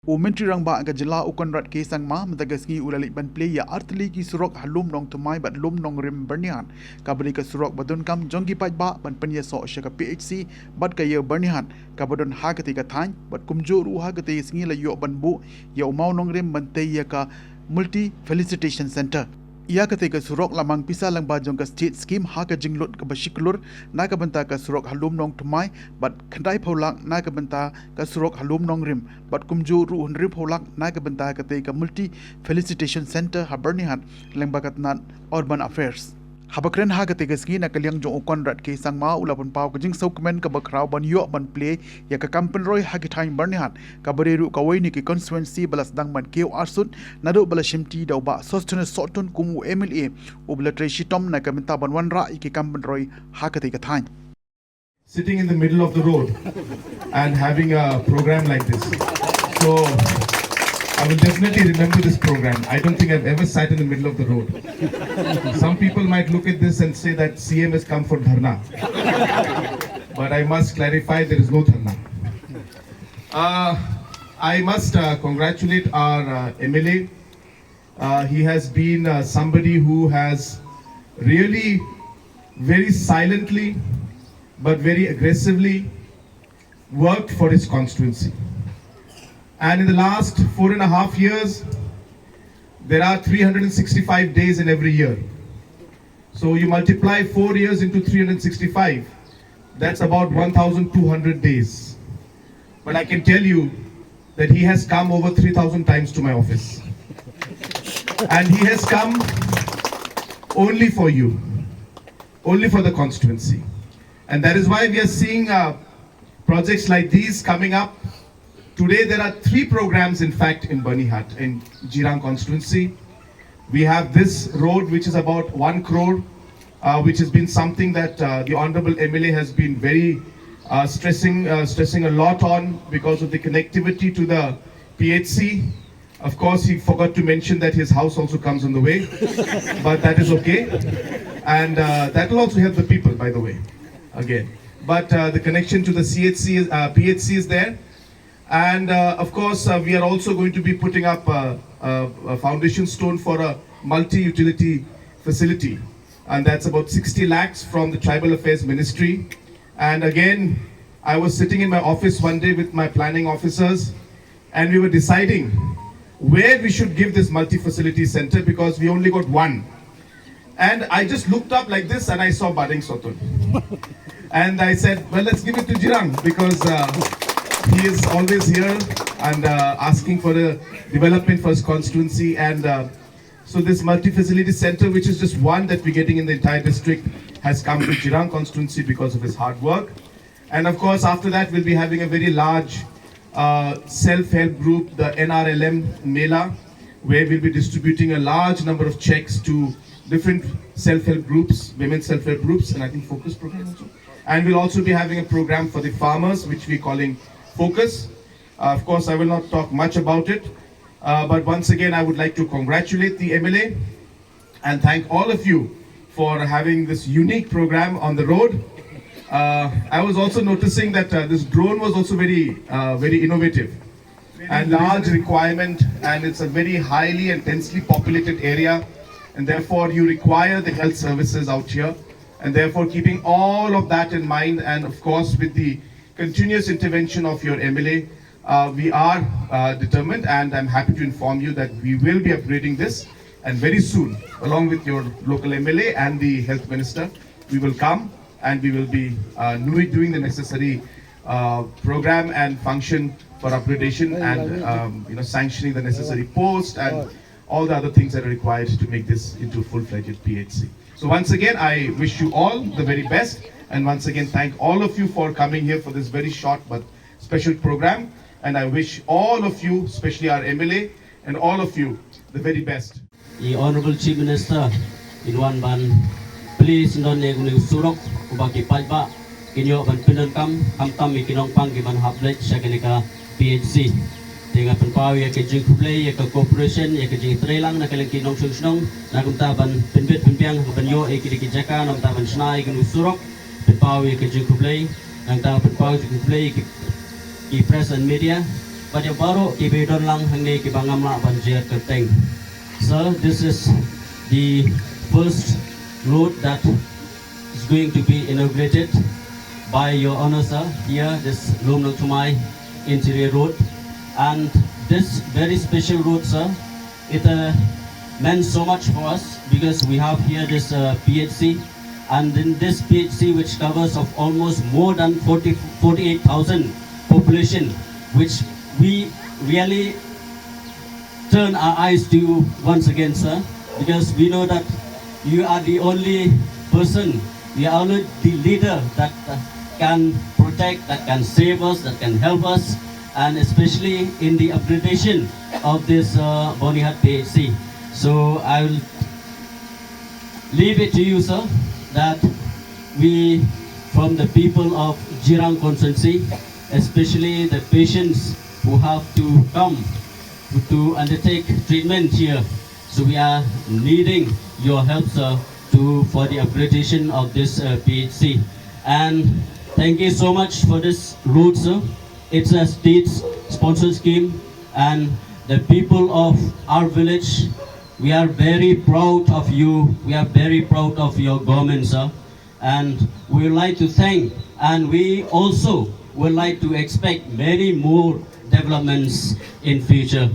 Myntri Rangbah ke jela ukonrat ke sangma matagasngi ulalik ban Plie ya artli ki surok halum nong tumai bat lum nong rim Byrnihat kabali ka surok badun kam jongki pajba ban penya so shaka PHC bat ka ye Byrnihat kabadon ha kati ka thain bat kumjo ru ha kati sngi la yo ban bu ya umau nong rim ban te ya ka multi felicitation center ia ketika surok lamang pisa lang bajong ka state scheme ha ka jinglut ka bashiklur na ka benta ka surok halum nong tumai bat khandai pholak na ka benta ka surok halum nong rim bat kumju ru hunri pholak na ka benta ka te ka multi felicitation center ha Byrnihat lang bakatnan urban affairs habakren ha ka te ka ski na kalyang jong konrat ke sangma ulapun pau ka jing saukemen ka bakrau ban yo ban Plie ya ka kampen roy ha ki thain Byrnihat ka bereru ka waini ki constituency balas dang ban keu arsut nado bala shimti dau ba sostene sotun kumu MLA ubla treshi tom na ka menta ban wan ra ki kampen roy ha ka te ka thain sitting in the middle of the road and having a program like this. So I will definitely remember this program. I don't think I've ever sat in the middle of the road. Some people might look at this and say that CM has come for dharna. But I must clarify there is no dharna. I must congratulate our MLA. He has been somebody who has really very silently but very aggressively worked for his constituency. And in the last 4.5 years, there are 365 days in every year. So you multiply 4 years into 365, that's about 1,200 days. But I can tell you that he has come over 3,000 times to my office. And he has come only for you, only for the constituency. And that is why we are seeing projects like these coming up. Today there are 3 programs in fact in Byrnihat, in Jirang constituency. We have this road which is about 1 crore, which has been something that the Honorable MLA has been very stressing a lot on because of the connectivity to the PHC. Of course, he forgot to mention that his house also comes on the way, but that is okay. And that will also help the people, by the way, again. But the connection to the PHC is there. And of course, we are also going to be putting up a foundation stone for a multi-utility facility. And that's about 60 lakhs from the Tribal Affairs Ministry. And again, I was sitting in my office one day with my planning officers, and we were deciding where we should give this multi-facility center because we only got one. And I just looked up like this and I saw Bading Sotun. And I said, well, let's give it to Jirang because he is always here and asking for a development for his constituency. And so this multi-facility center, which is just one that we're getting in the entire district, has come to Jirang constituency because of his hard work. And of course, after that, we'll be having a very large self-help group, the NRLM Mela, where we'll be distributing a large number of checks to different self-help groups, women's self-help groups, and I think focus program also. And we'll also be having a program for the farmers, which we're calling Focus. Of course, I will not talk much about it, but once again, I would like to congratulate the MLA and thank all of you for having this unique program on the road. I was also noticing that this drone was also very innovative and large requirement, and it's a very highly and densely populated area, and therefore you require the health services out here, and therefore keeping all of that in mind, and of course with the continuous intervention of your MLA, we are determined, and I'm happy to inform you that we will be upgrading this, and very soon, along with your local MLA and the health minister, we will come and we will be doing the necessary program and function for upgradation and sanctioning the necessary post and all the other things that are required to make this into full-fledged PHC. So once again, I wish you all the very best. And once again, thank all of you for coming here for this very short but special program. And I wish all of you, especially our MLA, and all of you, the very best. The Honorable Chief Minister, in one ban, please non neguning surok, ubaki palba, kinyo ban pinangkam, kamtam ikinong pang giban haplet sa kanika PHC. Tinga panpawi ya kajing kublay, ya ka corporation, ya kajing trelang na kalang kinong sunsunong, na kumtaban pinbit pinpiang kabanyo, ikidikijaka, namtaban snai kinong surok, Plie ke Kublai, yang tahu Plie ke Kublai ki press and media, But your baro kibidon lang hangni kibangama banjir kerteng. So this is the first road that is going to be inaugurated by your honor, sir. Here, this Lom Nong Tumai interior road, and this very special road, sir. It meant so much for us because we have here this PHC, and in this PHC, which covers of almost more than 48,000 population, which we really turn our eyes to you once again, sir, because we know that you are the only person, you are only the leader that can protect, that can save us, that can help us, and especially in the upgradation of this Byrnihat PHC. So I will leave it to you, sir, that we, from the people of Jirang constituency, especially the patients who have to come to undertake treatment here. So we are needing your help, sir, for the upgradation of this PHC. And thank you so much for this road, sir. It's a state-sponsored scheme, and the people of our village, we are very proud of you. We are very proud of your government, sir. And we would like to thank, and we also would like to expect many more developments in future.